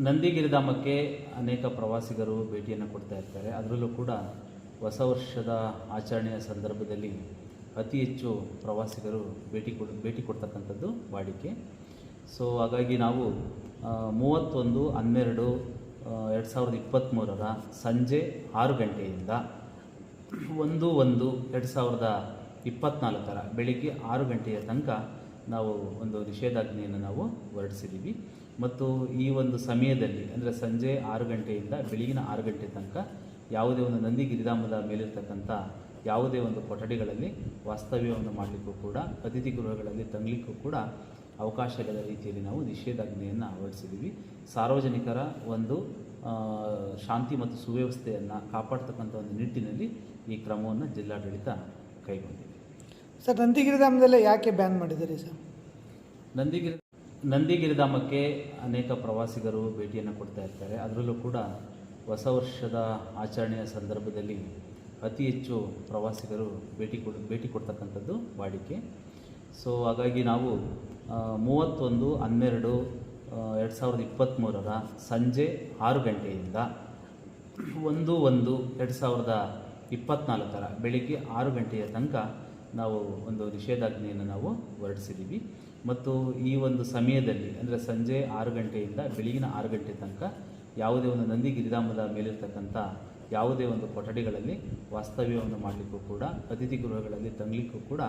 ನಂದಿಗಿರಿಧಾಮಕ್ಕೆ ಅನೇಕ ಪ್ರವಾಸಿಗರು ಭೇಟಿಯನ್ನು ಕೊಡ್ತಾ ಇರ್ತಾರೆ. ಅದರಲ್ಲೂ ಕೂಡ ಹೊಸ ವರ್ಷದ ಆಚರಣೆಯ ಸಂದರ್ಭದಲ್ಲಿ ಅತಿ ಹೆಚ್ಚು ಪ್ರವಾಸಿಗರು ಭೇಟಿ ಕೊಡ್ತಕ್ಕಂಥದ್ದು ವಾಡಿಕೆ. ಸೊ ಹಾಗಾಗಿ ನಾವು 31/12/2023 ಸಂಜೆ 6 ಗಂಟೆಯಿಂದ 1/1/2024 ಬೆಳಿಗ್ಗೆ 6 ಗಂಟೆಯ ತನಕ ನಾವು ಒಂದು ನಿಷೇಧಾಜ್ಞೆಯನ್ನು ನಾವು ಹೊರಡಿಸಿದ್ದೀವಿ. ಮತ್ತು ಈ ಒಂದು ಸಮಯದಲ್ಲಿ ಅಂದರೆ ಸಂಜೆ 6 ಗಂಟೆಯಿಂದ ಬೆಳಗಿನ 6 ಗಂಟೆ ತನಕ ಯಾವುದೇ ಒಂದು ನಂದಿಗಿರಿಧಾಮದ ಮೇಲಿರ್ತಕ್ಕಂಥ ಯಾವುದೇ ಒಂದು ಕೊಠಡಿಗಳಲ್ಲಿ ವಾಸ್ತವ್ಯವನ್ನು ಮಾಡಲಿಕ್ಕೂ ಕೂಡ, ಅತಿಥಿ ಗೃಹಗಳಲ್ಲಿ ತಂಗಲಿಕ್ಕೂ ಕೂಡ ಅವಕಾಶಗಳ ರೀತಿಯಲ್ಲಿ ನಾವು ನಿಷೇಧಾಜ್ಞೆಯನ್ನು ಹೊರಡಿಸಿದ್ದೀವಿ. ಸಾರ್ವಜನಿಕರ ಒಂದು ಶಾಂತಿ ಮತ್ತು ಸುವ್ಯವಸ್ಥೆಯನ್ನು ಕಾಪಾಡ್ತಕ್ಕಂಥ ಒಂದು ನಿಟ್ಟಿನಲ್ಲಿ ಈ ಕ್ರಮವನ್ನು ಜಿಲ್ಲಾಡಳಿತ ಕೈಗೊಂಡಿದೆ. ಸರ್, ನಂದಿಗಿರಿಧಾಮದಲ್ಲೇ ಯಾಕೆ ಬ್ಯಾನ್ ಮಾಡಿದ್ದೀರಿ ಸರ್? ನಂದಿಗಿರಿಧಾಮಕ್ಕೆ ಅನೇಕ ಪ್ರವಾಸಿಗರು ಭೇಟಿಯನ್ನು ಕೊಡ್ತಾ ಇರ್ತಾರೆ. ಅದರಲ್ಲೂ ಕೂಡ ಹೊಸ ವರ್ಷದ ಆಚರಣೆಯ ಸಂದರ್ಭದಲ್ಲಿ ಅತಿ ಹೆಚ್ಚು ಪ್ರವಾಸಿಗರು ಭೇಟಿ ಕೊಡ್ತಕ್ಕಂಥದ್ದು ವಾಡಿಕೆ. ಸೊ ಹಾಗಾಗಿ ನಾವು 31/12/2023 ಸಂಜೆ 6 ಗಂಟೆಯಿಂದ 1/1/2024 ಬೆಳಿಗ್ಗೆ 6 ಗಂಟೆಯ ತನಕ ನಾವು ಒಂದು ನಿಷೇಧಾಜ್ಞೆಯನ್ನು ನಾವು ಹೊರಡಿಸಿದ್ದೀವಿ. ಮತ್ತು ಈ ಒಂದು ಸಮಯದಲ್ಲಿ ಅಂದರೆ ಸಂಜೆ 6 ಗಂಟೆಯಿಂದ ಬೆಳಗಿನ 6 ಗಂಟೆ ತನಕ ಯಾವುದೇ ಒಂದು ನಂದಿಗಿರಿಧಾಮದ ಮೇಲಿರ್ತಕ್ಕಂಥ ಯಾವುದೇ ಒಂದು ಕೊಠಡಿಗಳಲ್ಲಿ ವಾಸ್ತವ್ಯವನ್ನು ಮಾಡಲಿಕ್ಕೂ ಕೂಡ, ಅತಿಥಿ ಗೃಹಗಳಲ್ಲಿ ತಂಗಲಿಕ್ಕೂ ಕೂಡ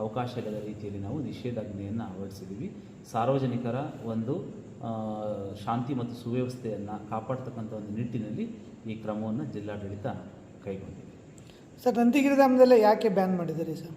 ಅವಕಾಶಗಳ ರೀತಿಯಲ್ಲಿ ನಾವು ನಿಷೇಧಾಜ್ಞೆಯನ್ನು ಹೊರಡಿಸಿದ್ದೀವಿ. ಸಾರ್ವಜನಿಕರ ಒಂದು ಶಾಂತಿ ಮತ್ತು ಸುವ್ಯವಸ್ಥೆಯನ್ನು ಕಾಪಾಡ್ತಕ್ಕಂಥ ಒಂದು ನಿಟ್ಟಿನಲ್ಲಿ ಈ ಕ್ರಮವನ್ನು ಜಿಲ್ಲಾಡಳಿತ ಕೈಗೊಂಡಿದೆ. ಸರ್, ನಂದಿಗಿರಿಧಾಮದಲ್ಲೇ ಯಾಕೆ ಬ್ಯಾನ್ ಮಾಡಿದ್ದೀರಿ ಸರ್?